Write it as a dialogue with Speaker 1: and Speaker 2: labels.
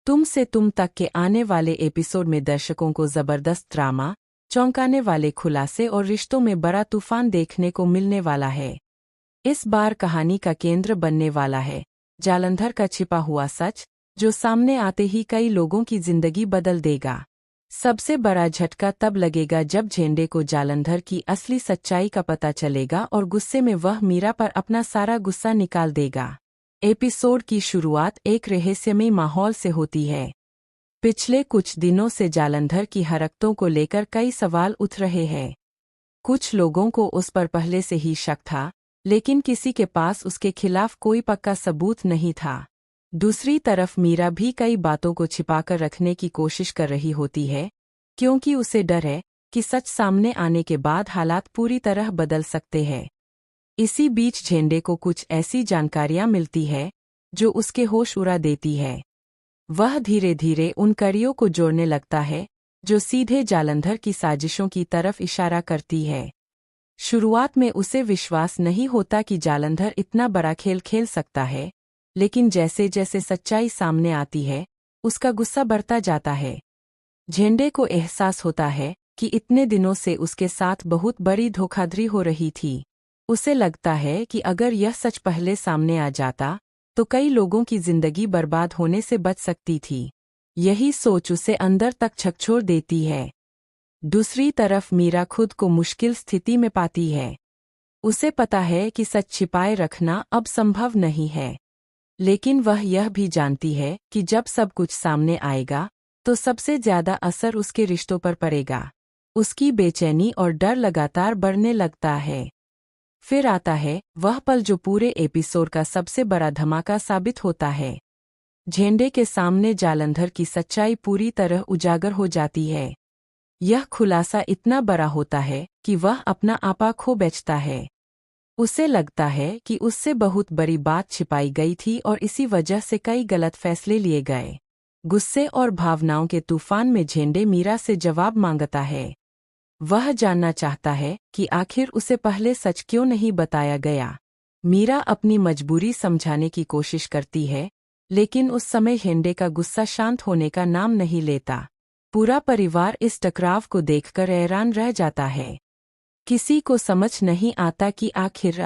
Speaker 1: तुम से तुम तक के आने वाले एपिसोड में दर्शकों को जबरदस्त ड्रामा, चौंकाने वाले खुलासे और रिश्तों में बड़ा तूफान देखने को मिलने वाला है। इस बार कहानी का केंद्र बनने वाला है जालंधर का छिपा हुआ सच, जो सामने आते ही कई लोगों की जिंदगी बदल देगा। सबसे बड़ा झटका तब लगेगा जब झेंडे को जालंधर की असली सच्चाई का पता चलेगा और गुस्से में वह मीरा पर अपना सारा गुस्सा निकाल देगा। एपिसोड की शुरुआत एक रहस्यमयी माहौल से होती है। पिछले कुछ दिनों से जालंधर की हरकतों को लेकर कई सवाल उठ रहे हैं। कुछ लोगों को उस पर पहले से ही शक था, लेकिन किसी के पास उसके खिलाफ कोई पक्का सबूत नहीं था। दूसरी तरफ मीरा भी कई बातों को छिपाकर रखने की कोशिश कर रही होती है, क्योंकि उसे डर है कि सच सामने आने के बाद हालात पूरी तरह बदल सकते हैं। इसी बीच झेंडे को कुछ ऐसी जानकारियां मिलती है जो उसके होश उड़ा देती है। वह धीरे धीरे उन कड़ियों को जोड़ने लगता है जो सीधे जालंधर की साजिशों की तरफ इशारा करती है। शुरुआत में उसे विश्वास नहीं होता कि जालंधर इतना बड़ा खेल खेल सकता है, लेकिन जैसे जैसे सच्चाई सामने आती है, उसका गुस्सा बढ़ता जाता है। झेंडे को एहसास होता है कि इतने दिनों से उसके साथ बहुत बड़ी धोखाधड़ी हो रही थी। उसे लगता है कि अगर यह सच पहले सामने आ जाता, तो कई लोगों की जिंदगी बर्बाद होने से बच सकती थी। यही सोच उसे अंदर तक झकझोर देती है। दूसरी तरफ मीरा खुद को मुश्किल स्थिति में पाती है। उसे पता है कि सच छिपाए रखना अब संभव नहीं है, लेकिन वह यह भी जानती है कि जब सब कुछ सामने आएगा, तो सबसे ज्यादा असर उसके रिश्तों पर पड़ेगा। उसकी बेचैनी और डर लगातार बढ़ने लगता है। फिर आता है वह पल जो पूरे एपिसोड का सबसे बड़ा धमाका साबित होता है। झेंडे के सामने जालंधर की सच्चाई पूरी तरह उजागर हो जाती है। यह खुलासा इतना बड़ा होता है कि वह अपना आपा खो बैठता है। उसे लगता है कि उससे बहुत बड़ी बात छिपाई गई थी और इसी वजह से कई गलत फैसले लिए गए। गुस्से और भावनाओं के तूफान में झेंडे मीरा से जवाब मांगता है। वह जानना चाहता है कि आखिर उसे पहले सच क्यों नहीं बताया गया। मीरा अपनी मजबूरी समझाने की कोशिश करती है, लेकिन उस समय झेंडे का गुस्सा शांत होने का नाम नहीं लेता। पूरा परिवार इस टकराव को देखकर हैरान रह जाता है। किसी को समझ नहीं आता कि आखिर